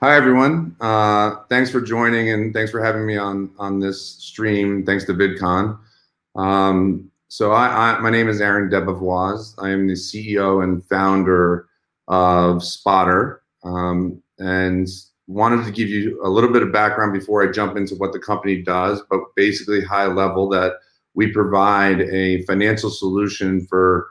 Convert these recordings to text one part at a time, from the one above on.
Hi, everyone. Thanks for joining and thanks for having me on this stream. Thanks to VidCon. My name is Aaron Debavoise. I am the CEO and founder of Spotter, and wanted to give you a little bit of background before I jump into what the company does, but basically high level that we provide a financial solution for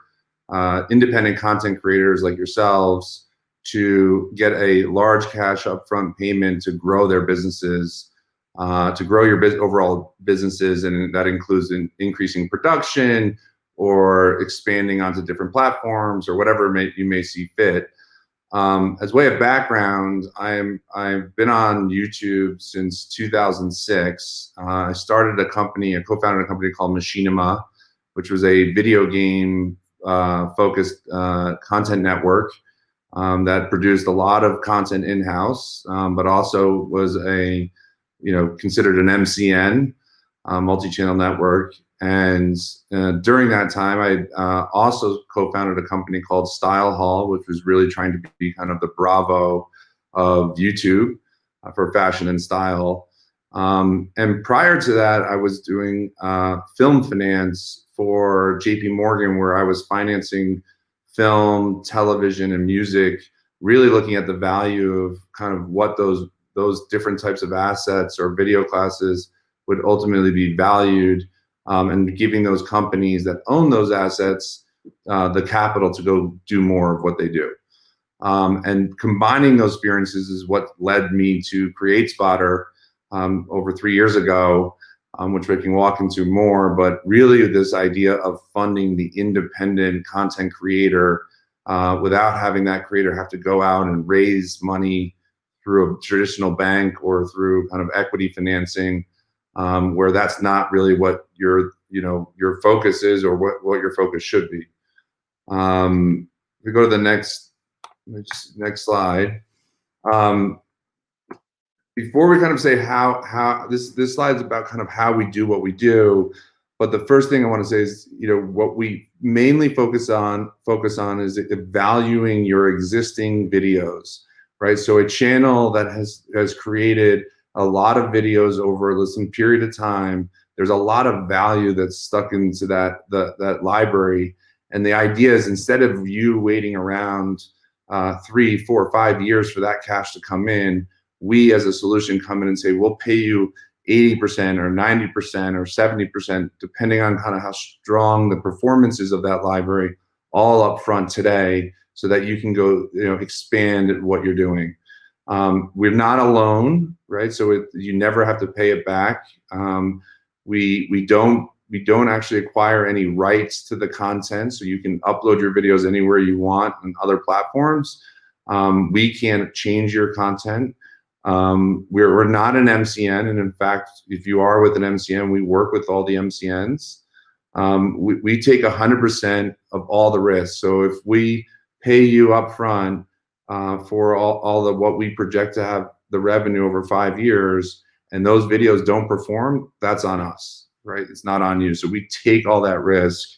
independent content creators like yourselves to get a large cash upfront payment to grow their businesses, to grow your overall businesses, and that includes increasing production or expanding onto different platforms or whatever you may see fit. As way of background, I've been on YouTube since 2006. I started a company, I co-founded a company called Machinima, which was a video game focused content network that produced a lot of content in-house, but also was considered an MCN, multi-channel network. And during that time, I also co-founded a company called Style Hall, which was really trying to be kind of the Bravo of YouTube for fashion and style. And prior to that, I was doing film finance for JP Morgan, where I was financing film, television, and music, really looking at the value of kind of what those different types of assets or video classes would ultimately be valued, and giving those companies that own those assets the capital to go do more of what they do. And combining those experiences is what led me to create Spotter over 3 years ago, which we can walk into more, but really this idea of funding the independent content creator without having that creator have to go out and raise money through a traditional bank or through kind of equity financing, where that's not really what your focus is or what your focus should be. If we go to the next slide. Before we kind of say how this slide is about kind of how we do what we do, but the first thing I want to say is, what we mainly focus on is valuing your existing videos, right? So a channel that has created a lot of videos over some period of time, there's a lot of value that's stuck into that library. And the idea is, instead of you waiting around 3, 4, 5 years for that cash to come in, we as a solution come in and say, we'll pay you 80% or 90% or 70%, depending on kind of how strong the performance is of that library, all up front today, so that you can go expand what you're doing. We're not alone, right? So you never have to pay it back. We don't actually acquire any rights to the content, so you can upload your videos anywhere you want on other platforms. We can't change your content. We're not an MCN, and in fact, if you are with an MCN, we work with all the MCNs. We take 100% of all the risk. So if we pay you upfront for all of what we project to have the revenue over 5 years, and those videos don't perform, that's on us, right? It's not on you. So we take all that risk.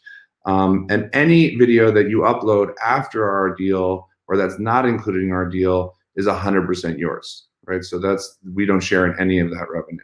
And any video that you upload after our deal, or that's not included in our deal, is 100% yours. Right, so we don't share in any of that revenue.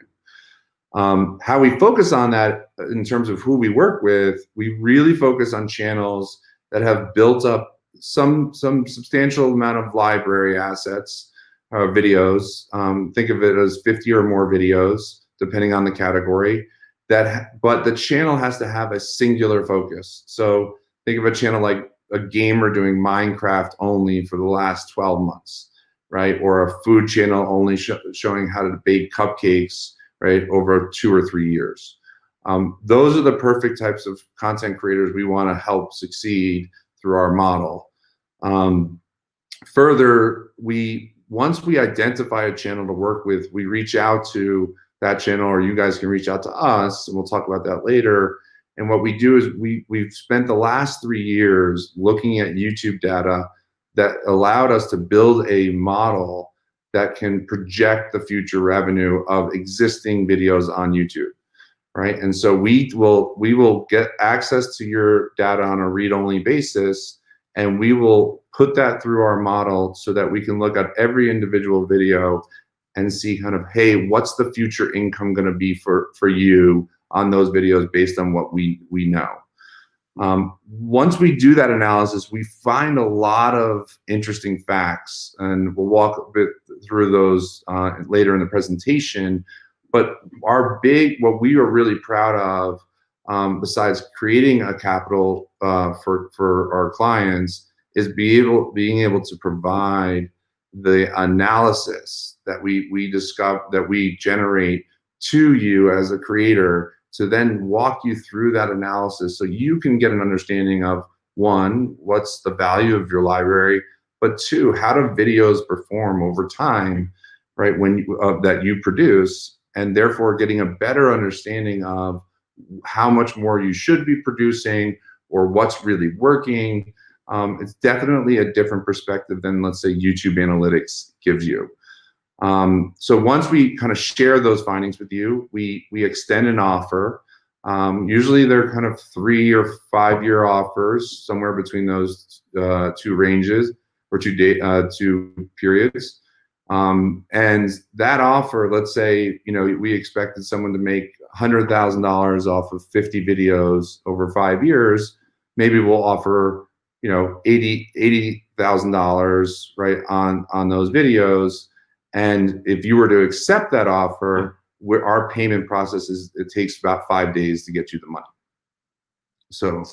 How we focus on that in terms of who we work with, we really focus on channels that have built up some substantial amount of library assets, videos. Think of it as 50 or more videos, depending on the category. But the channel has to have a singular focus. So think of a channel like a gamer doing Minecraft only for the last 12 months. Right, or a food channel only showing how to bake cupcakes, right, over 2 or 3 years. Those are the perfect types of content creators we want to help succeed through our model. Further, once we identify a channel to work with, we reach out to that channel, or you guys can reach out to us, and we'll talk about that later. And what we do is we've spent the last 3 years looking at YouTube data that allowed us to build a model that can project the future revenue of existing videos on YouTube, right? And so we will get access to your data on a read-only basis, and we will put that through our model so that we can look at every individual video and see kind of, hey, what's the future income going to be for you on those videos based on what we know. Once we do that analysis, we find a lot of interesting facts, and we'll walk a bit through those later in the presentation. But what we are really proud of, besides creating a capital for our clients, is being able to provide the analysis that we discover, that we generate to you as a creator, to then walk you through that analysis so you can get an understanding of, one, what's the value of your library, but two, how do videos perform over time, right, that you produce, and therefore getting a better understanding of how much more you should be producing or what's really working. It's definitely a different perspective than, let's say, YouTube analytics gives you. So once we kind of share those findings with you, we extend an offer. Usually they're kind of 3 or 5 year offers, somewhere between those two ranges or two periods. And that offer, let's say, we expected someone to make $100,000 off of 50 videos over 5 years. Maybe we'll offer, $80,000, right, on those videos. And if you were to accept that offer, our payment process it takes about 5 days to get you the money. So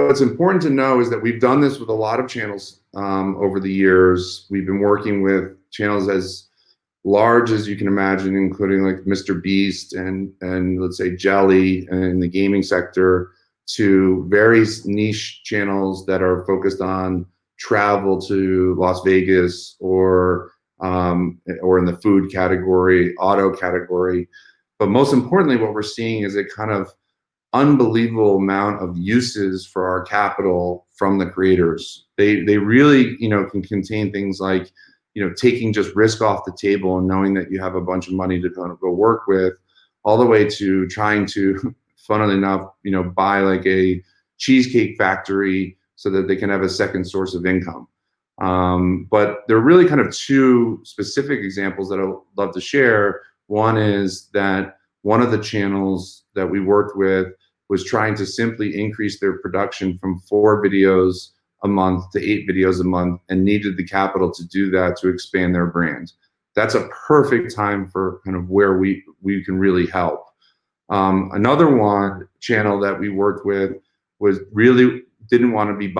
what's important to know is that we've done this with a lot of channels over the years. We've been working with channels as large as you can imagine, including like Mr. Beast and let's say Jelly in the gaming sector, to various niche channels that are focused on travel to Las Vegas or in the food category, auto category. But most importantly, what we're seeing is a kind of unbelievable amount of uses for our capital from the creators. They really can contain things like taking just risk off the table and knowing that you have a bunch of money to kind of go work with, all the way to trying to, funnily enough, buy like a cheesecake factory so that they can have a second source of income. But there are really kind of two specific examples that I'd love to share. One is that one of the channels that we worked with was trying to simply increase their production from 4 videos a month to 8 videos a month, and needed the capital to do that to expand their brand. That's a perfect time for kind of where we can really help. Another channel that we worked with was really didn't want to be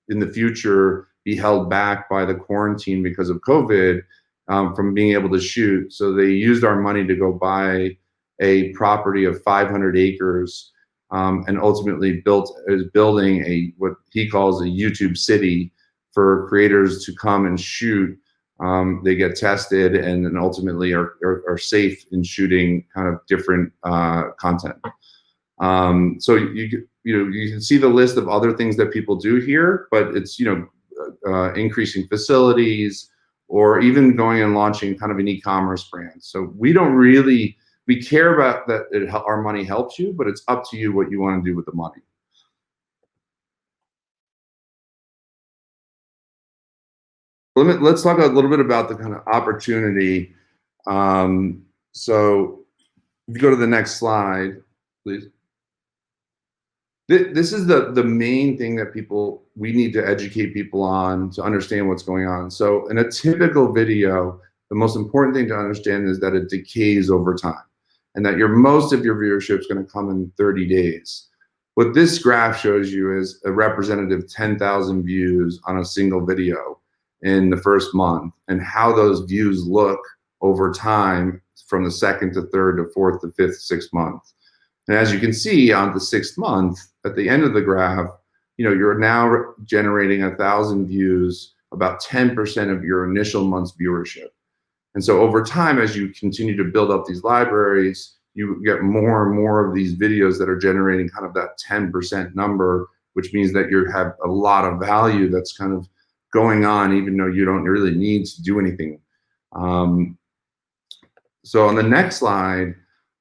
in the future be held back by the quarantine because of COVID, from being able to shoot. So they used our money to go buy a property of 500 acres, and ultimately is building what he calls a YouTube city for creators to come and shoot. They get tested and then ultimately are safe in shooting kind of different content. So you can see the list of other things that people do here, but it's increasing facilities, or even going and launching kind of an e-commerce brand. So we care about that our money helps you, but it's up to you what you want to do with the money. Let's talk a little bit about the kind of opportunity. So if you go to the next slide, please. This is the main thing that we need to educate people on to understand what's going on. So in a typical video, the most important thing to understand is that it decays over time, and that most of your viewership is going to come in 30 days. What this graph shows you is a representative 10,000 views on a single video in the first month, and how those views look over time from the second to third to fourth to fifth, sixth month. And as you can see on the 6th month, at the end of the graph, you're now generating 1,000 views, about 10% of your initial month's viewership. And so over time, as you continue to build up these libraries, you get more and more of these videos that are generating kind of that 10% number, which means that you have a lot of value that's kind of going on, even though you don't really need to do anything. So on the next slide,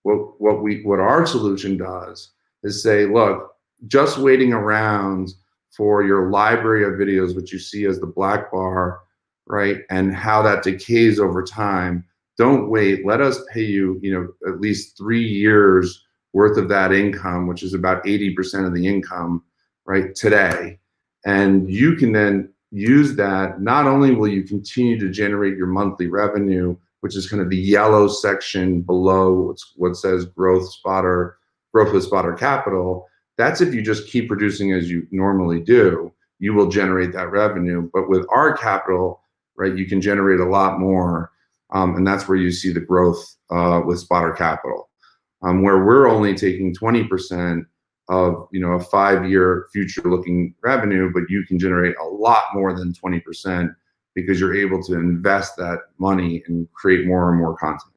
what our solution does is say, look, just waiting around for your library of videos, which you see as the black bar, right, and how that decays over time. Don't wait. Let us pay you, at least 3 years worth of that income, which is about 80% of the income, right, today. And you can then use that. Not only will you continue to generate your monthly revenue, which is kind of the yellow section below what says growth with Spotter Capital. That's if you just keep producing as you normally do, you will generate that revenue. But with our capital, right, you can generate a lot more. And that's where you see the growth with Spotter Capital, where we're only taking 20% of a 5-year future-looking revenue, but you can generate a lot more than 20% because you're able to invest that money and create more and more content.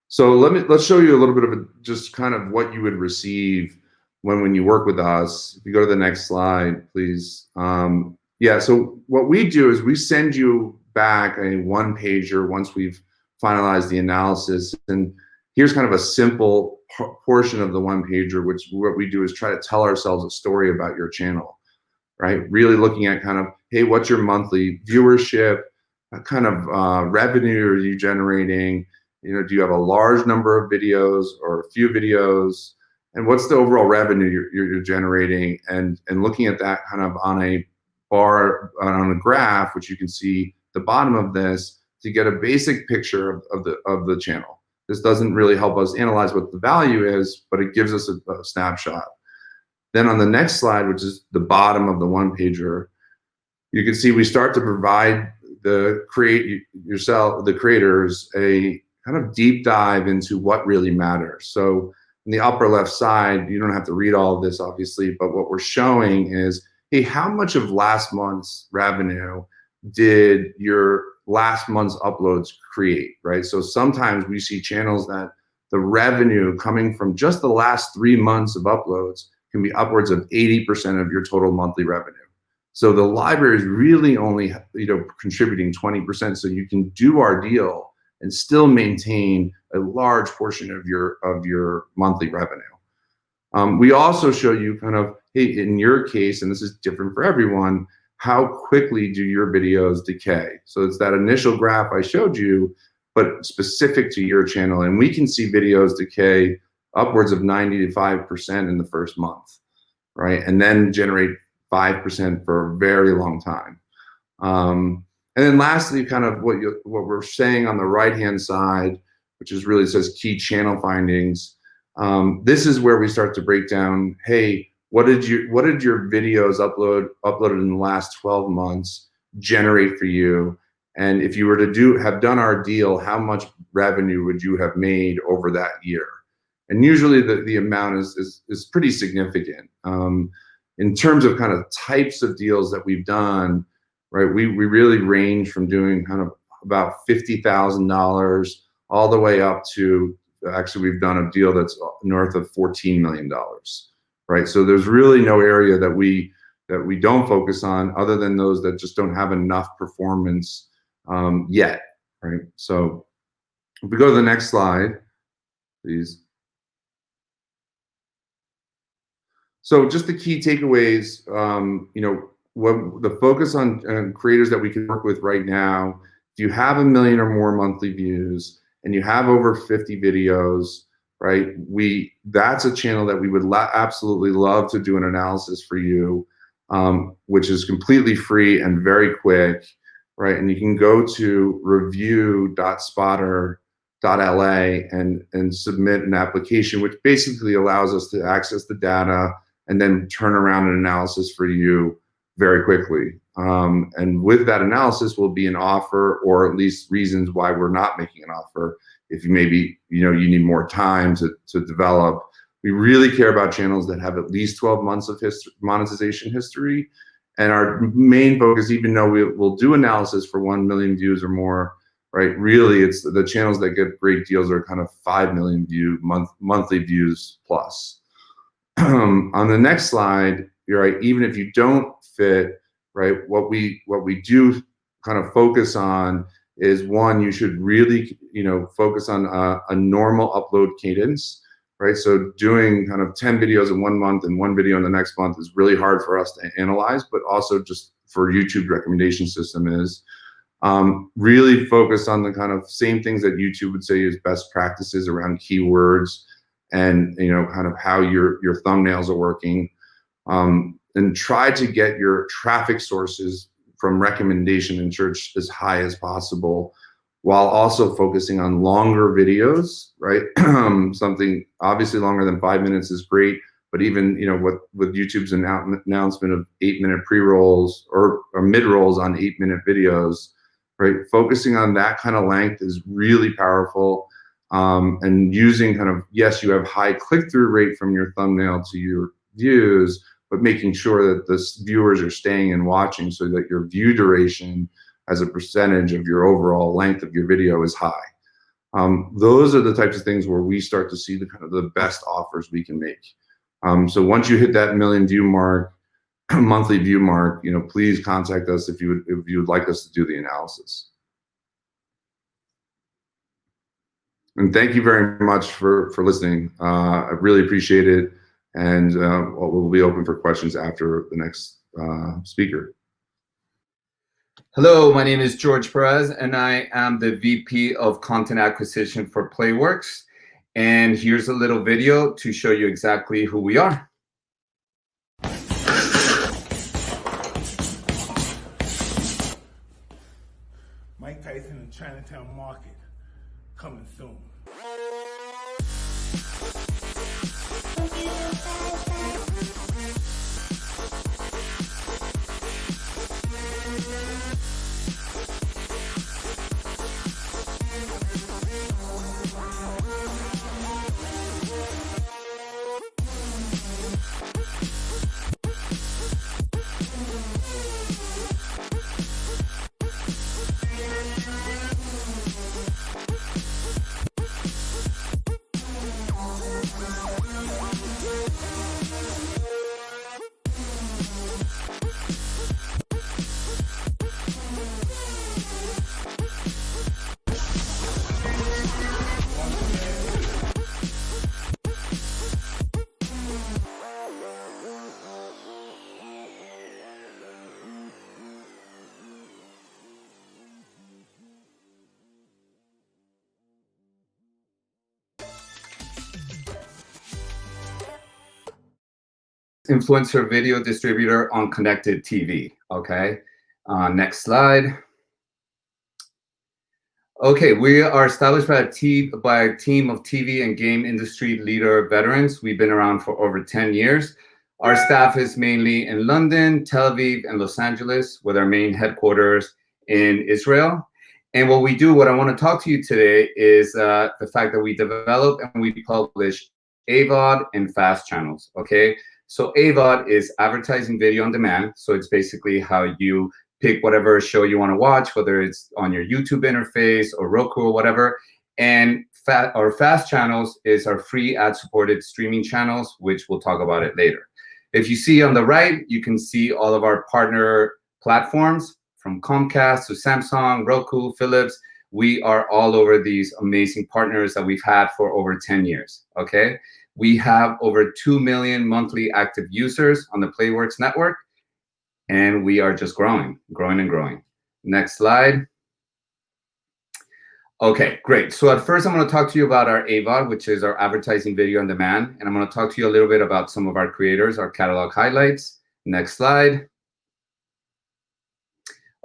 So let's show you a little bit of just kind of what you would receive when you work with us. If you go to the next slide, please. Yeah, so what we do is we send you back a one-pager once we've finalized the analysis. And here's kind of a simple portion of the one-pager, which what we do is try to tell ourselves a story about your channel, right? Really looking at kind of, hey, what's your monthly viewership? What kind of revenue are you generating? Do you have a large number of videos or a few videos? And what's the overall revenue you're generating? And looking at that kind of on a bar, on a graph, which you can see the bottom of this, to get a basic picture of the channel. This doesn't really help us analyze what the value is, but it gives us a snapshot. Then on the next slide, which is the bottom of the one-pager, you can see we start to provide the creators a kind of deep dive into what really matters. So in the upper left side, you don't have to read all of this, obviously, but what we're showing is, hey, how much of last month's revenue did your last month's uploads create, right? So sometimes we see channels that the revenue coming from just the last 3 months of uploads can be upwards of 80% of your total monthly revenue. So the library is really only contributing 20%, so you can do our deal and still maintain a large portion of your monthly revenue. We also show you kind of, hey, in your case, and this is different for everyone, how quickly do your videos decay? So it's that initial graph I showed you, but specific to your channel. And we can see videos decay upwards of 95% in the first month, right? And then generate 5% for a very long time. And then lastly, kind of what we're saying on the right-hand side, which is really says key channel findings. This is where we start to break down, hey, what did your videos uploaded in the last 12 months generate for you? And if you were to have done our deal, how much revenue would you have made over that year? And usually the amount is pretty significant. In terms of kind of types of deals that we've done, right, we really range from doing kind of about $50,000 all the way up to, actually we've done a deal that's north of $14 million, right? So there's really no area that we don't focus on other than those that just don't have enough performance yet, right? So if we go to the next slide, please. So just the key takeaways, what the focus on creators that we can work with right now. If you have 1 million or more monthly views and you have over 50 videos, right? That's a channel that we would absolutely love to do an analysis for you, which is completely free and very quick, right? And you can go to review.spotter.la and submit an application, which basically allows us to access the data and then turn around an analysis for you very quickly. And with that analysis will be an offer, or at least reasons why we're not making an offer. If you maybe you need more time to develop. We really care about channels that have at least 12 months of monetization history. And our main focus, even though we'll do analysis for 1 million views or more, right? Really, it's the channels that get great deals are kind of 5 million monthly views plus. On the next slide, you're right. Even if you don't fit, right, what we do kind of focus on is, one, you should really, focus on a normal upload cadence, right? So doing kind of 10 videos in 1 month and 1 video in the next month is really hard for us to analyze, but also just for YouTube recommendation system is really focus on the kind of same things that YouTube would say is best practices around keywords and, kind of how your thumbnails are working, and try to get your traffic sources from recommendation and search as high as possible, while also focusing on longer videos, right? Something obviously longer than 5 minutes is great, but even, with YouTube's announcement of 8-minute pre-rolls or mid-rolls on 8-minute videos, right? Focusing on that kind of length is really powerful. And using kind of, yes, you have high click-through rate from your thumbnail to your views, but making sure that the viewers are staying and watching so that your view duration as a percentage of your overall length of your video is high. Those are the types of things where we start to see the kind of the best offers we can make. So once you hit that million view mark, monthly view mark, please contact us if you would like us to do the analysis. And thank you very much for listening. I really appreciate it. And we'll be open for questions after the next speaker. Hello, my name is George Perez, and I am the VP of Content Acquisition for PlayWorks. And here's a little video to show you exactly who we are. Mike Tyson in Chinatown Market, coming soon. Influencer video distributor on connected TV. Okay, next slide. Okay, we are established by a team of TV and game industry leader veterans. We've been around for over 10 years. Our staff is mainly in London, Tel Aviv, and Los Angeles, with our main headquarters in Israel. And what I want to talk to you today is the fact that we develop and we publish AVOD and FAST channels, okay? So AVOD is advertising video on demand. So it's basically how you pick whatever show you want to watch, whether it's on your YouTube interface or Roku or whatever. And our FAST channels is our free ad-supported streaming channels, which we'll talk about it later. If you see on the right, you can see all of our partner platforms, from Comcast to Samsung, Roku, Philips. We are all over these amazing partners that we've had for over 10 years, okay? We have over 2 million monthly active users on the PlayWorks network, and we are just growing and growing. Next slide. Okay, great. So at first, I'm going to talk to you about our AVOD, which is our advertising video on demand, and I'm going to talk to you a little bit about some of our creators, our catalog highlights. Next slide.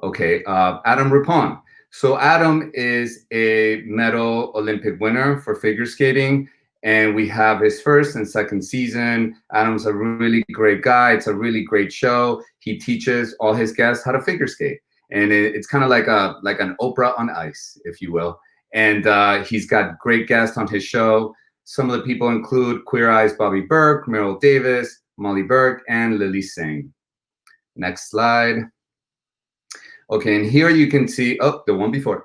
Okay, Adam Rippon. So Adam is a medal Olympic winner for figure skating, and we have his first and second season. Adam's a really great guy. It's a really great show. He teaches all his guests how to figure skate, and it's kind of like an Oprah on ice, if you will. And he's got great guests on his show. Some of the people include Queer Eye's Bobby Burke, Meryl Davis, Molly Burke, and Lily Singh. Next slide. Okay, and here you can see, oh, the one before.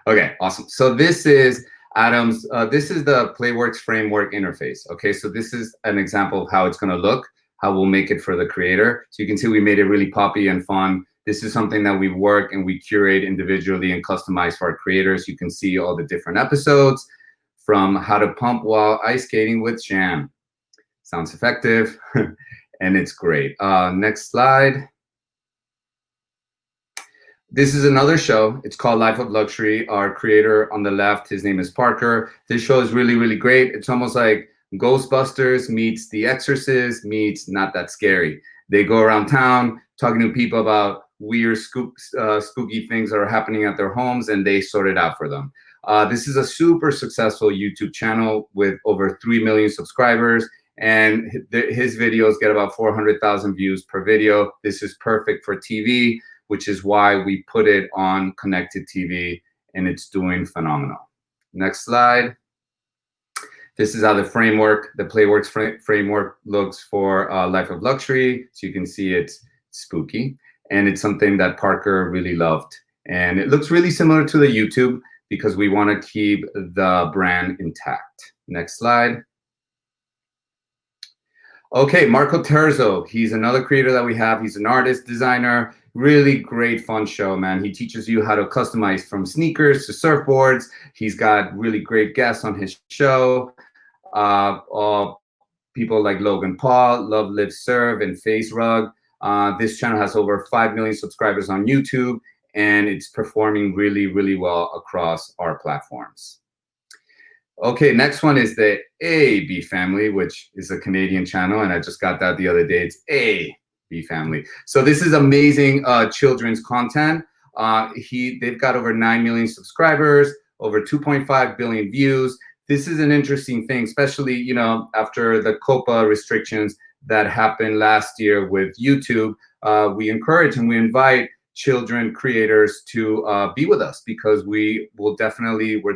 Okay, awesome. So this is Adam's, this is the PlayWorks framework interface. Okay, so this is an example of how it's gonna look, how we'll make it for the creator. So you can see we made it really poppy and fun. This is something that we work and we curate individually and customize for our creators. You can see all the different episodes, from how to pump while ice skating with Sham. Sounds effective, and it's great. Next slide. This is another show. It's called Life of Luxury. Our creator on the left, his name is Parker. This show is really, really great. It's almost like Ghostbusters meets The Exorcist meets Not That Scary. They go around town talking to people about weird, spooky things that are happening at their homes, and they sort it out for them. This is a super successful YouTube channel with over 3 million subscribers, and his videos get about 400,000 views per video. This is perfect for TV, which is why we put it on connected TV, and it's doing phenomenal. Next slide. This is how the PlayWorks framework looks for Life of Luxury. So you can see it's spooky, and it's something that Parker really loved. And it looks really similar to the YouTube because we want to keep the brand intact. Next slide. Okay, Marco Terzo, he's another creator that we have. He's an artist, designer, really great fun show, man. He teaches you how to customize from sneakers to surfboards. He's got really great guests on his show. People like Logan Paul, Love Live Serve, and Face Rug. This channel has over 5 million subscribers on YouTube, and it's performing really, really well across our platforms. Okay, next one is the AB Family, which is a Canadian channel, and I just got that the other day. It's AB Family. So this is amazing children's content. They've got over 9 million subscribers, over 2.5 billion views. This is an interesting thing, especially, you know, after the COPA restrictions that happened last year with YouTube. We encourage and we invite children creators to be with us, because we're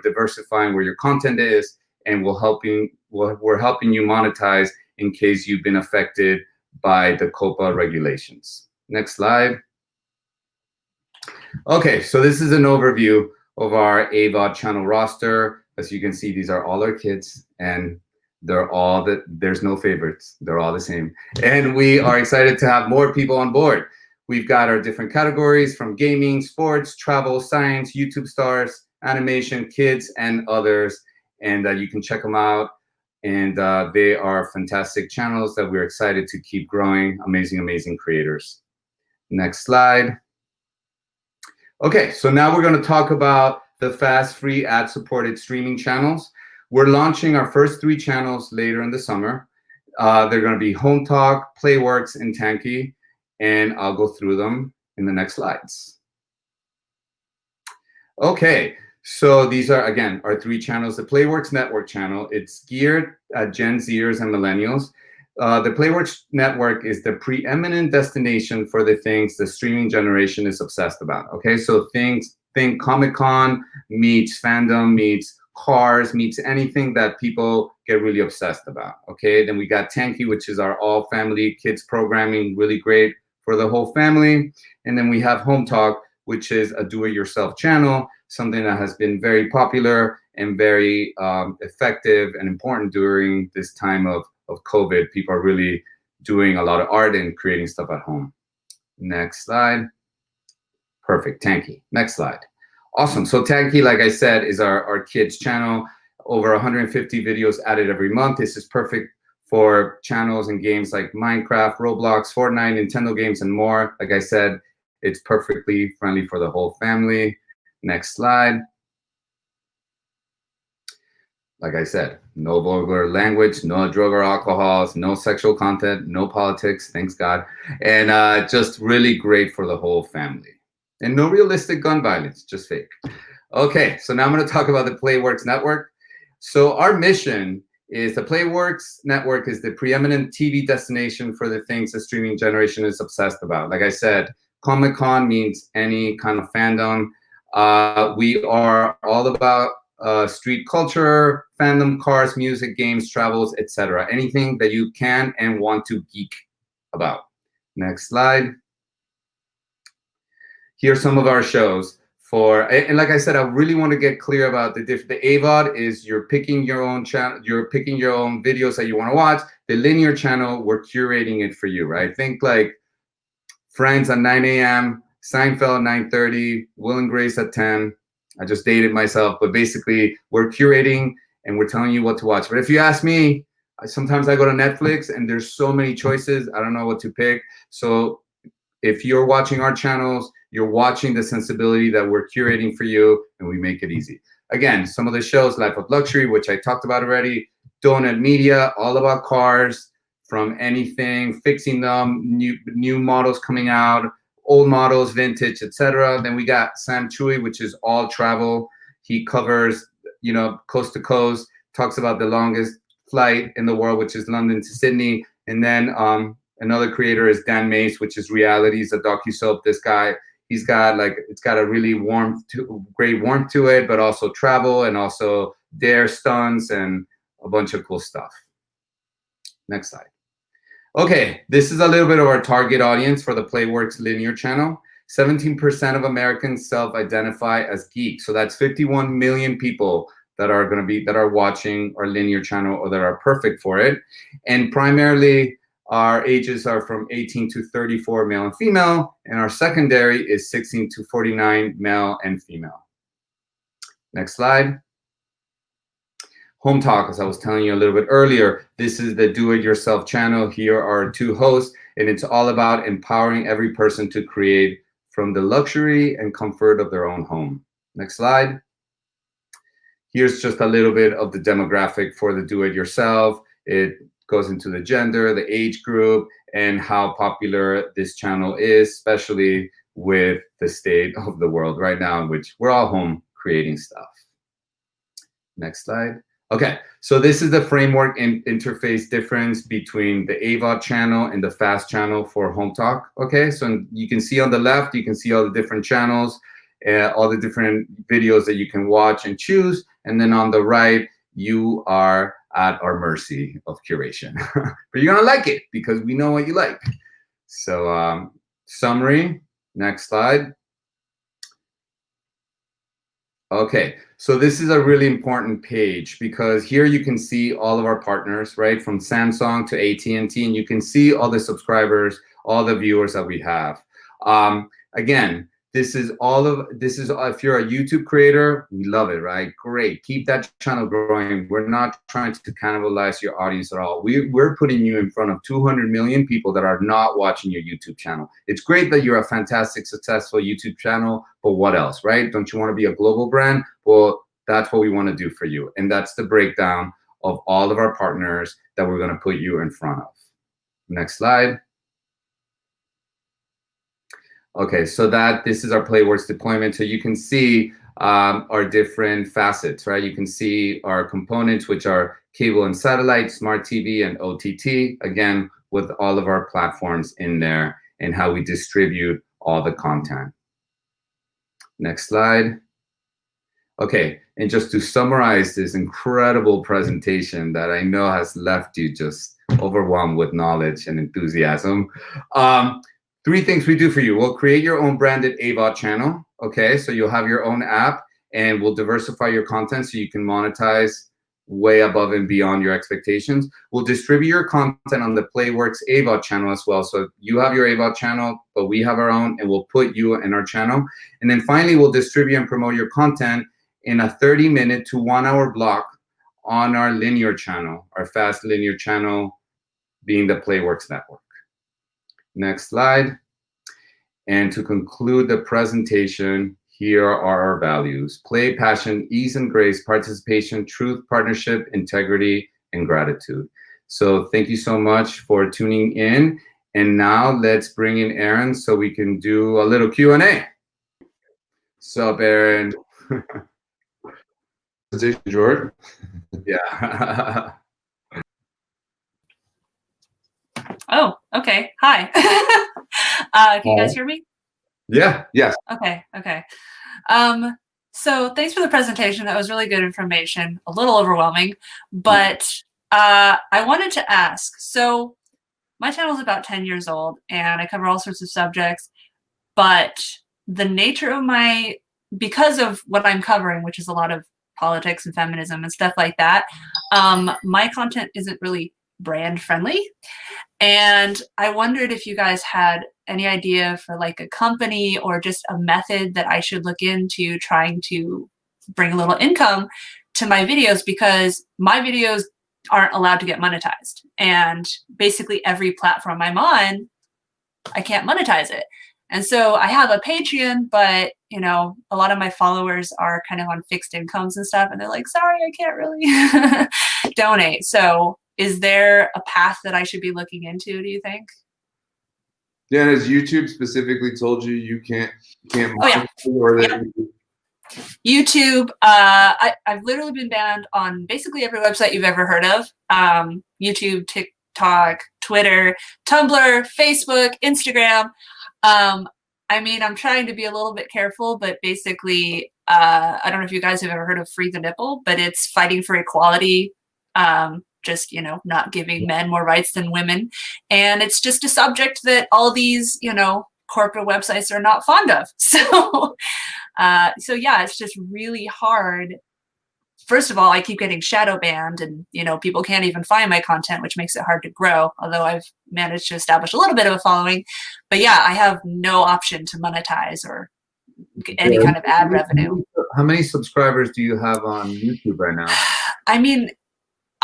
diversifying where your content is, and we're helping you monetize in case you've been affected by the COPA regulations. Next slide. Okay, so this is an overview of our AVOD channel roster. As you can see, these are all our kids, and there's no favorites. They're all the same. And we are excited to have more people on board. We've got our different categories from gaming, sports, travel, science, YouTube stars, animation, kids, and others. And you can check them out. And they are fantastic channels that we're excited to keep growing. Amazing, amazing creators. Next slide. Okay, so now we're going to talk about the fast, free, ad-supported streaming channels. We're launching our first 3 channels later in the summer. They're going to be Hometalk, PlayWorks, and Taki, and I'll go through them in the next slides. Okay, so these are, again, our 3 channels. The PlayWorks Network channel, it's geared at Gen Zers and Millennials. The PlayWorks Network is the preeminent destination for the things the streaming generation is obsessed about, okay? So think Comic-Con meets fandom, meets cars, meets anything that people get really obsessed about, okay? Then we got Taki, which is our all-family kids programming, really great for the whole family. And then we have Hometalk, which is a do-it-yourself channel, something that has been very popular and very effective and important during this time of COVID. People are really doing a lot of art and creating stuff at home. Next slide. Perfect, Taki. Next slide. Awesome. So Taki, like I said, is our kids channel. Over 150 videos added every month. This is perfect for channels and games like Minecraft, Roblox, Fortnite, Nintendo games, and more. Like I said, it's perfectly friendly for the whole family. Next slide. Like I said, no vulgar language, no drug or alcohol, no sexual content, no politics, thanks God. And just really great for the whole family. And no realistic gun violence, just fake. Okay, so now I'm going to talk about the PlayWorks Network. So our mission is the PlayWorks Network is the preeminent TV destination for the things the streaming generation is obsessed about. Like I said, Comic-Con means any kind of fandom. We are all about street culture, fandom, cars, music, games, travels, etc. Anything that you can and want to geek about. Next slide. Here's some of our shows. And like I said, I really want to get clear about the AVOD is you're picking your own channel, you're picking your own videos that you want to watch. The linear channel, we're curating it for you, right? Think like Friends at 9 a.m., Seinfeld 9:30, Will and Grace at 10. I just dated myself, but basically we're curating and we're telling you what to watch. But if you ask me, sometimes I go to Netflix and there's so many choices, I don't know what to pick. So if you're watching our channels, you're watching the sensibility that we're curating for you, and we make it easy. Again, some of the shows, Life of Luxury, which I talked about already, Donut Media, all about cars, from anything, fixing them, new models coming out, old models, vintage, etc. Then we got Sam Chui, which is all travel. He covers, coast to coast, talks about the longest flight in the world, which is London to Sydney. And then another creator is Dan Mace, which is reality. He's a docu-soap. This guy, he's got it's got a really great warmth to it, but also travel and also dare stunts and a bunch of cool stuff. Next slide. Okay, this is a little bit of our target audience for the PlayWorks linear channel. 17% of Americans self-identify as geeks. So that's 51 million people that are watching our linear channel or that are perfect for it. And primarily our ages are from 18 to 34 male and female, and our secondary is 16 to 49 male and female. Next slide. Hometalk, as I was telling you a little bit earlier, this is the do-it-yourself channel. Here are 2 hosts, and it's all about empowering every person to create from the luxury and comfort of their own home. Next slide. Here's just a little bit of the demographic for the do-it-yourself. It goes into the gender, the age group, and how popular this channel is, especially with the state of the world right now, in which we're all home creating stuff. Next slide. Okay, so this is the framework and interface difference between the AVOD channel and the FAST channel for Hometalk. Okay, so you can see on the left, you can see all the different channels, all the different videos that you can watch and choose. And then on the right, you are at our mercy of curation. But you're gonna like it because we know what you like. So summary, next slide. Okay, so this is a really important page because here you can see all of our partners, right? From Samsung to AT&T, and you can see all the subscribers, all the viewers that we have. Again, this is if you're a YouTube creator, we love it, right? Great, keep that channel growing. We're not trying to cannibalize your audience at all. We're putting you in front of 200 million people that are not watching your YouTube channel. It's great that you're a fantastic, successful YouTube channel, but what else, right? Don't you want to be a global brand? Well, that's what we want to do for you. And that's the breakdown of all of our partners that we're going to put you in front of. Next slide. Okay, so this is our PlayWorks deployment. So you can see our different facets, right? You can see our components, which are cable and satellite, smart TV, and OTT, again, with all of our platforms in there and how we distribute all the content. Next slide. Okay, and just to summarize this incredible presentation that I know has left you just overwhelmed with knowledge and enthusiasm. 3 things we do for you. We'll create your own branded AVOD channel. Okay, so you'll have your own app and we'll diversify your content so you can monetize way above and beyond your expectations. We'll distribute your content on the PlayWorks AVOD channel as well. So you have your AVOD channel, but we have our own, and we'll put you in our channel. And then finally, we'll distribute and promote your content in a 30-minute to 1-hour block on our linear channel, our fast linear channel being the PlayWorks network. Next slide. And to conclude the presentation, here are our values: play, passion, ease and grace, participation, truth, partnership, integrity, and gratitude. So thank you so much for tuning in. And now let's bring in Aaron so we can do a little Q&A. Sup, Aaron? George? Yeah. Oh, okay. Hi. Can you guys hear me? Yeah. Yes. Okay. So thanks for the presentation. That was really good information. A little overwhelming, but I wanted to ask. So my channel is about 10 years old, and I cover all sorts of subjects. But the nature of because of what I'm covering, which is a lot of politics and feminism and stuff like that, my content isn't really brand friendly. And I wondered if you guys had any idea for like a company or just a method that I should look into trying to bring a little income to my videos, because my videos aren't allowed to get monetized. And basically every platform I'm on, I can't monetize it. And so I have a Patreon, but you know, a lot of my followers are kind of on fixed incomes and stuff. And they're like, sorry, I can't really donate. So is there a path that I should be looking into, do you think? Yeah, and has YouTube specifically told you you can't Oh, yeah. or that Yep. YouTube, I've literally been banned on basically every website you've ever heard of. YouTube, TikTok, Twitter, Tumblr, Facebook, Instagram. I mean, I'm trying to be a little bit careful, but basically, I don't know if you guys have ever heard of Free the Nipple, but it's fighting for equality. Just, you know, not giving men more rights than women. And it's just a subject that all these, you know, corporate websites are not fond of. So, so yeah, it's just really hard. First of all, I keep getting shadow banned and, you know, people can't even find my content, which makes it hard to grow, although I've managed to establish a little bit of a following. But yeah, I have no option to monetize or get any kind of ad revenue. How many subscribers do you have on YouTube right now? I mean,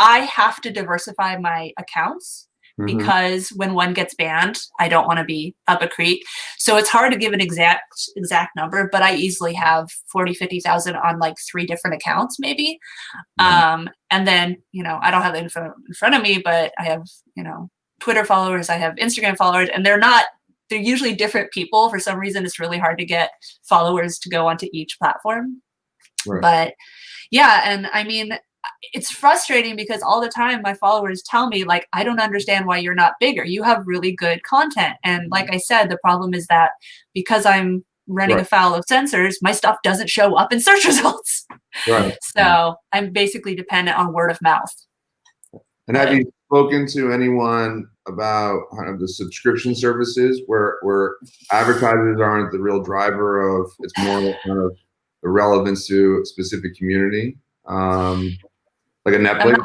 I have to diversify my accounts because when one gets banned, I don't want to be up a creek. So it's hard to give an exact number, but I easily have 40, 50,000 on like 3 different accounts maybe. And then, you know, I don't have the info in front of me, but I have, you know, Twitter followers, I have Instagram followers, and they're usually different people. For some reason, it's really hard to get followers to go onto each platform. Right. But yeah, and I mean, it's frustrating because all the time my followers tell me, like, I don't understand why you're not bigger. You have really good content. And like I said, the problem is that because I'm running afoul of censors, my stuff doesn't show up in search results. Right. So I'm basically dependent on word of mouth. And have you spoken to anyone about kind of the subscription services where advertisers aren't the real driver of, it's more kind of the relevance to a specific community? Like a Netflix.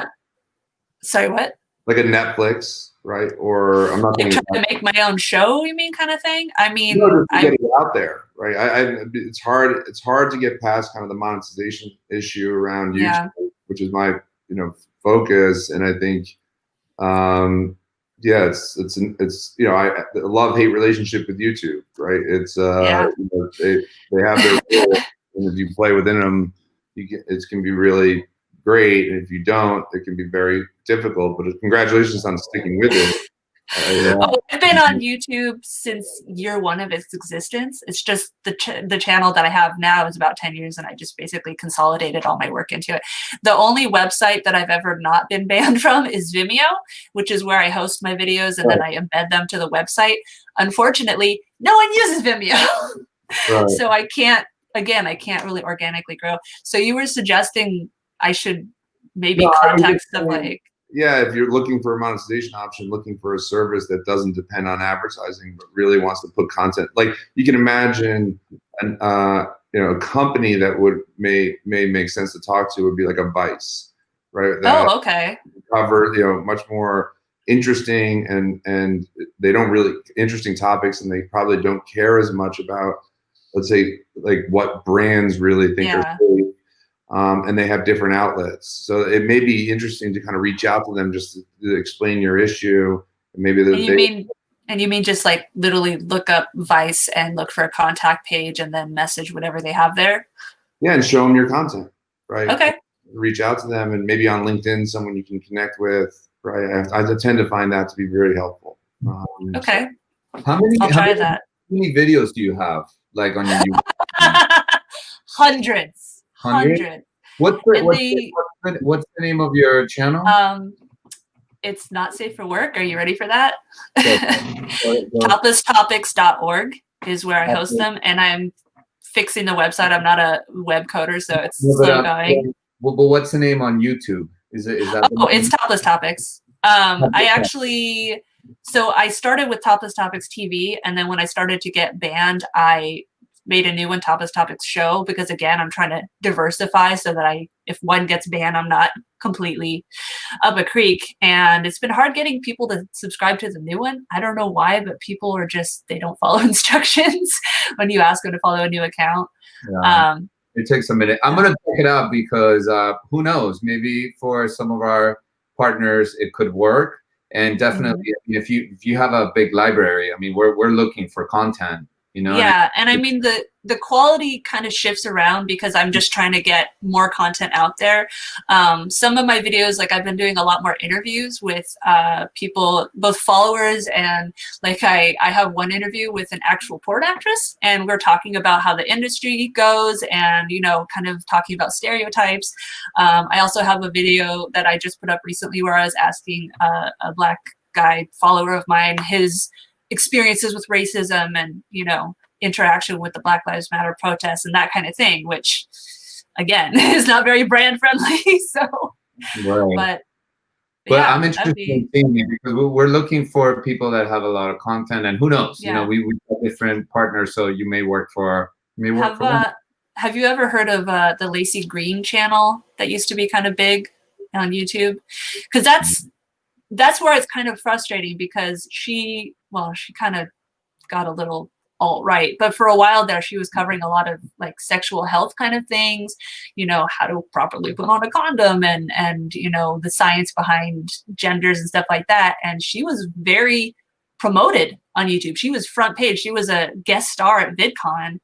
Sorry, what? Like a Netflix, right? Or I'm not like trying to make my own show, you mean, kind of thing? I mean, getting it out there, right? It's hard to get past kind of the monetization issue around YouTube, which is my, you know, focus. And I think, yeah, it's you know, I love-hate relationship with YouTube, right? It's you know, they have their role, and if you play within them, it can be really great, and if you don't, it can be very difficult. But congratulations on sticking with it. I've been on YouTube since year 1 of its existence. It's just the channel that I have now is about 10 years, and I just basically consolidated all my work into it. The only website that I've ever not been banned from is Vimeo, which is where I host my videos and then I embed them to the website. Unfortunately, no one uses Vimeo. So I can't really organically grow. So you were suggesting I should maybe contact stuff like... Yeah, if you're looking for a monetization option, looking for a service that doesn't depend on advertising, but really wants to put content, like you can imagine, you know, a company that may make sense to talk to would be like a Vice, right? That cover, you know, much more interesting and they don't really interesting topics, and they probably don't care as much about, let's say, like what brands really think are safe. And they have different outlets. So it may be interesting to kind of reach out to them just to explain your issue. And maybe you mean just like literally look up Vice and look for a contact page and then message whatever they have there? Yeah, and show them your content, right? Okay. Reach out to them, and maybe on LinkedIn, someone you can connect with, right? I tend to find that to be very helpful. Okay. How many videos do you have, like, on your YouTube? Hundreds. What's the name of your channel? It's Not Safe for Work. Are you ready for that? Toplesstopics.org is where I host them, and I'm fixing the website. I'm not a web coder, so it's slow going. But what's the name on YouTube? Is that? Oh, it's Topless Topics. So I started with Topless Topics TV, and then when I started to get banned, I made a new one, Topless Topics Show, because again, I'm trying to diversify so that if one gets banned, I'm not completely up a creek, and it's been hard getting people to subscribe to the new one. I don't know why, but people are just, they don't follow instructions when you ask them to follow a new account. Yeah. It takes a minute. I'm gonna check it out because who knows? Maybe for some of our partners it could work. And definitely, if you have a big library, I mean, we're looking for content. You know. Yeah, and I mean the quality kind of shifts around because I'm just trying to get more content out there. Some of my videos, like I've been doing a lot more interviews with people, both followers and like I have one interview with an actual porn actress, and we're talking about how the industry goes and, you know, kind of talking about stereotypes. I also have a video that I just put up recently where I was asking a Black guy follower of mine his experiences with racism and, you know, interaction with the Black Lives Matter protests and that kind of thing, which again is not very brand friendly. So, Right. But yeah, I'm interested in seeing it because we're looking for people that have a lot of content, and who knows, yeah. you know, we have different partners, so you may work for one. Have you ever heard of the Lacey Green channel that used to be kind of big on YouTube? Because that's where it's kind of frustrating because she kind of got a little alt-right, but for a while there she was covering a lot of like sexual health kind of things, you know, how to properly put on a condom and you know, the science behind genders and stuff like that. And she was very promoted on YouTube. She was front page. She was a guest star at VidCon.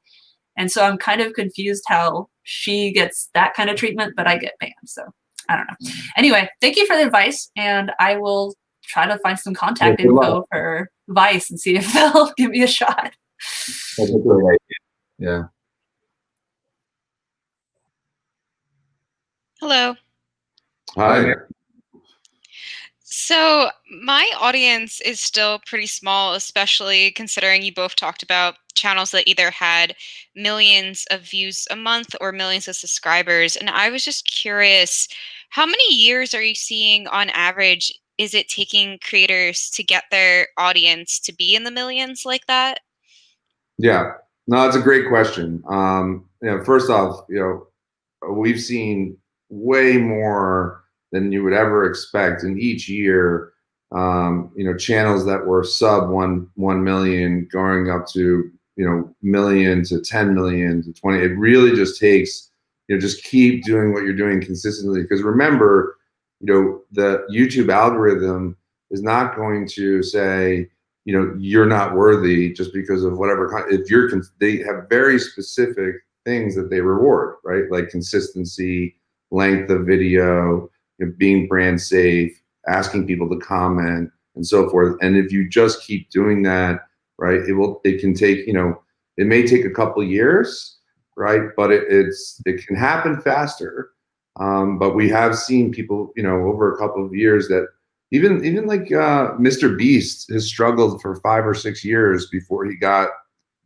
And so I'm kind of confused how she gets that kind of treatment, but I get banned. So I don't know. Anyway, thank you for the advice, and I will try to find some contact info for Vice and see if they'll give me a shot. That's a great idea. Yeah. Hello. Hi. So my audience is still pretty small, especially considering you both talked about channels that either had millions of views a month or millions of subscribers. And I was just curious, how many years are you seeing on average is it taking creators to get their audience to be in the millions like that? Yeah, no, that's a great question. You know, first off, you know, we've seen way more than you would ever expect in each year. You know, channels that were sub 1 million going up to, you know, million to 10 million to 20. It really just takes, you know, just keep doing what you're doing consistently. Because remember, you know, the YouTube algorithm is not going to say, you know, you're not worthy just because of whatever. If you're, they have very specific things that they reward, right? Like consistency, length of video, you know, being brand safe, asking people to comment, and so forth. And if you just keep doing that, right, it can take, you know, it may take a couple years, right? But it can happen faster. But we have seen people, you know, over a couple of years that even like Mr. Beast has struggled for 5 or 6 years before he got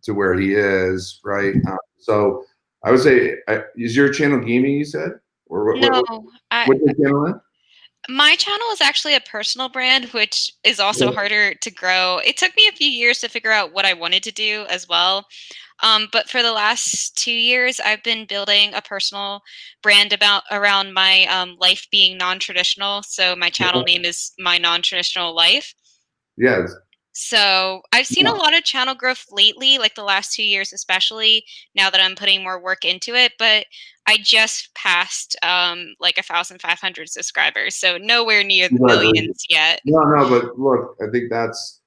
to where he is, right? So I would say, is your channel gaming, you said? Or what's your channel in? My channel is actually a personal brand, which is also harder to grow. It took me a few years to figure out what I wanted to do as well. But for the last 2 years, I've been building a personal brand around my life being non-traditional. So my channel name is My Non-Traditional Life. Yes. So I've seen a lot of channel growth lately, like the last 2 years, especially now that I'm putting more work into it. But I just passed like 1,500 subscribers, so nowhere near the millions yet. No, but look, I think that's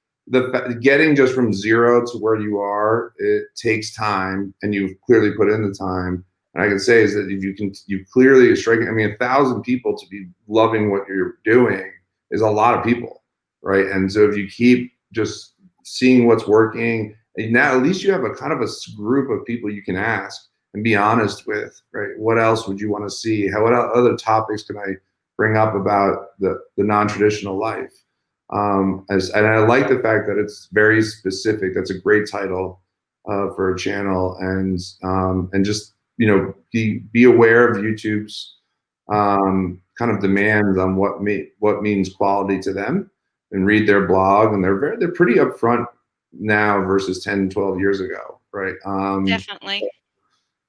getting just from 0 to where you are. It takes time, and you've clearly put in the time. And I can say is that if you clearly strike. I mean, 1,000 people to be loving what you're doing is a lot of people, right? And so if you keep just seeing what's working, and now at least you have a kind of a group of people you can ask and be honest with, right? What else would you want to see? What other topics can I bring up about the non-traditional life? And I like the fact that it's very specific. That's a great title for a channel, and just, you know, be aware of YouTube's kind of demands on what means quality to them, and read their blog, and they're pretty upfront now versus 10, 12 years ago, right? Definitely.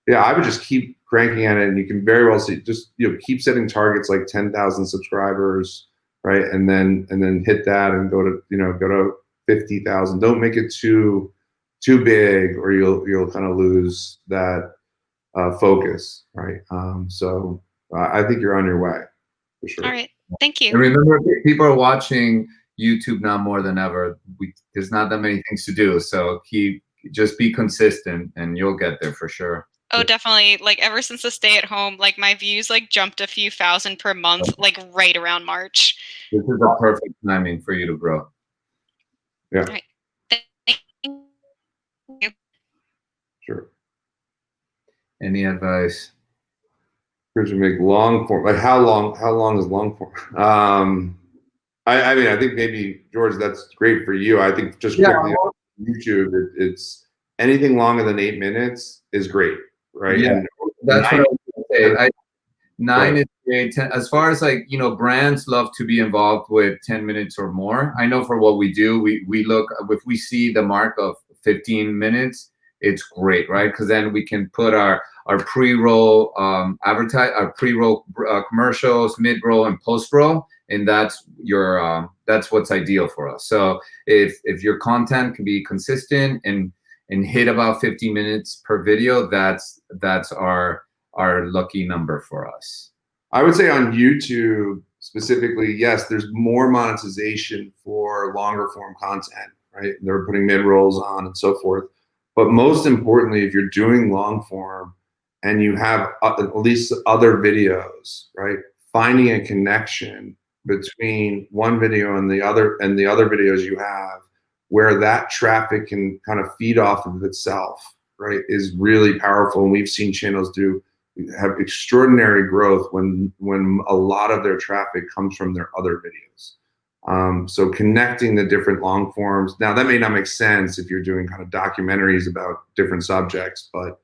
Yeah, I would just keep cranking at it, and you can very well see, just keep setting targets like 10,000 subscribers, right? And then hit that and go to 50,000. Don't make it too big, or you'll kind of lose that focus, right? So I think you're on your way for sure. All right, thank you. And remember, people are watching YouTube now more than ever. There's not that many things to do, so just be consistent, and you'll get there for sure. Oh, definitely. Like ever since the stay at home, like my views like jumped a few thousand per month, like right around March. This is the perfect timing for you to grow. Yeah. All right. Thank you. Sure. Any advice? Chris, make long form. Like how long is long form? I mean, I think maybe George, that's great for you. I think just quickly on YouTube, it's anything longer than 8 minutes is great, right? Yeah, and that's what I was going to say. 9 is great. 10, as far as like, brands love to be involved with 10 minutes or more. I know for what we do, we look, if we see the mark of 15 minutes, it's great, right? Because then we can put our pre-roll pre-roll commercials, mid-roll, and post-roll, and that's what's ideal for us. So if your content can be consistent and hit about 50 minutes per video, that's our lucky number for us. I would say on YouTube specifically, yes, there's more monetization for longer form content, right? They're putting mid-rolls on and so forth. But most importantly, if you're doing long form and you have at least other videos, right? Finding a connection between one video and the other videos you have, where that traffic can kind of feed off of itself, right, is really powerful. And we've seen channels have extraordinary growth when a lot of their traffic comes from their other videos. So connecting the different long forms. Now that may not make sense if you're doing kind of documentaries about different subjects, but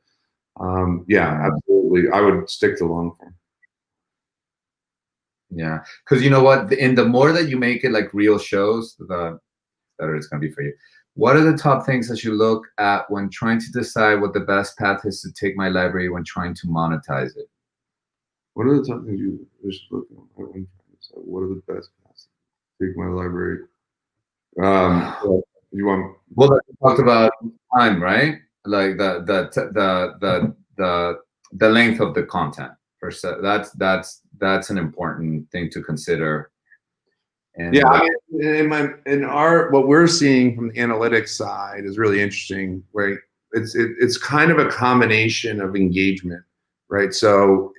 yeah, absolutely. I would stick to long form. Yeah, because you know what? And the more that you make it like real shows, the better it's going to be for you. What are the top things that you look at when trying to decide what the best path is to take my library when trying to monetize it? What are the top things you should look at when trying to decide what are the best paths to take my library? You want? Well, we talked about time, right? Like the length of the content. That's an important thing to consider. And yeah, I mean, what we're seeing from the analytics side is really interesting. Right, it's kind of a combination of engagement, right? So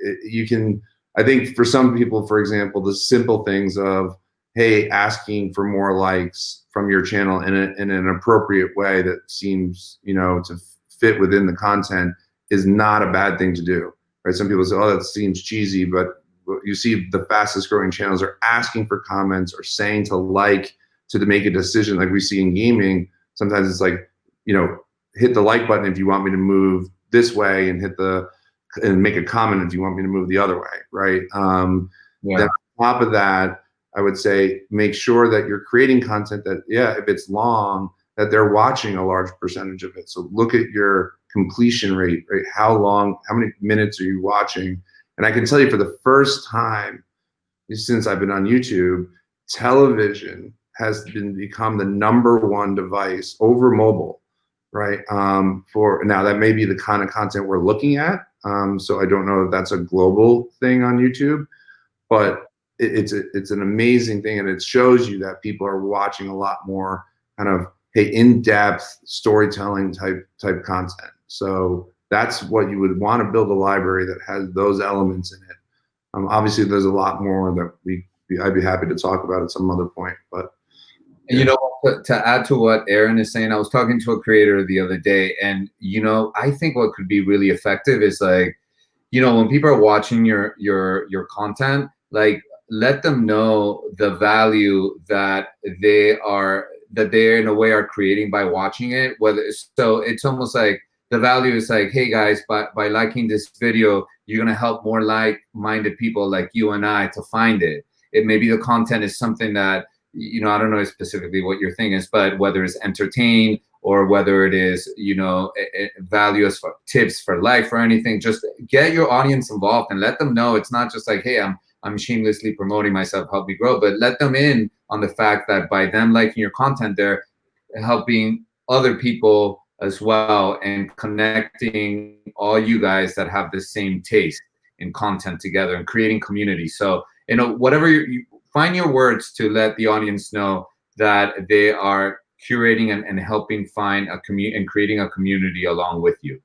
I think for some people, for example, the simple things of, hey, asking for more likes from your channel in an appropriate way that seems, to fit within the content is not a bad thing to do, right? Some people say, oh, that seems cheesy, but you see the fastest growing channels are asking for comments or saying to make a decision. Like we see in gaming, sometimes it's like, hit the like button if you want me to move this way, and and make a comment if you want me to move the other way, right? Yeah. Then on top of that, I would say make sure that you're creating content that, if it's long, that they're watching a large percentage of it. So look at your completion rate, right? How many minutes are you watching? And I can tell you, for the first time since I've been on YouTube, television has become the #1 device over mobile, right? For now, that may be the kind of content we're looking at. So I don't know if that's a global thing on YouTube, but it's an amazing thing, and it shows you that people are watching a lot more kind of in-depth storytelling type content. So that's what you would want to build a library that has those elements in it. Obviously, there's a lot more that I'd be happy to talk about at some other point. But and to add to what Aaron is saying, I was talking to a creator the other day, and I think what could be really effective is like, when people are watching your content, like let them know the value that they in a way are creating by watching it. So it's almost like the value is like, hey guys, by liking this video, you're gonna help more like-minded people like you and I to find it. It maybe the content is something that, I don't know specifically what your thing is, but whether it's entertain or whether it is, you know, values for tips for life or anything. Just get your audience involved and let them know it's not just like, hey, I'm shamelessly promoting myself, help me grow, but let them in on the fact that by them liking your content, they're helping other people as well and connecting all you guys that have the same taste in content together and creating community. So, you know, whatever you find your words to let the audience know that they are curating and helping find a community and creating a community along with you.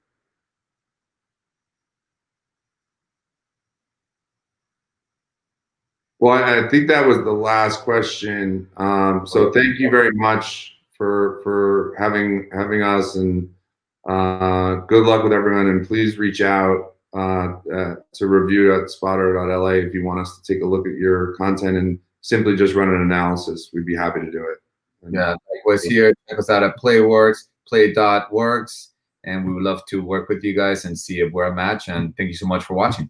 Well, I think that was the last question. So thank you very much for having us, and good luck with everyone. And please reach out to review@spotter.la if you want us to take a look at your content and simply just run an analysis. We'd be happy to do it. And yeah, likewise here. Check us out at PlayWorks, play.works, and we would love to work with you guys and see if we're a match. And thank you so much for watching.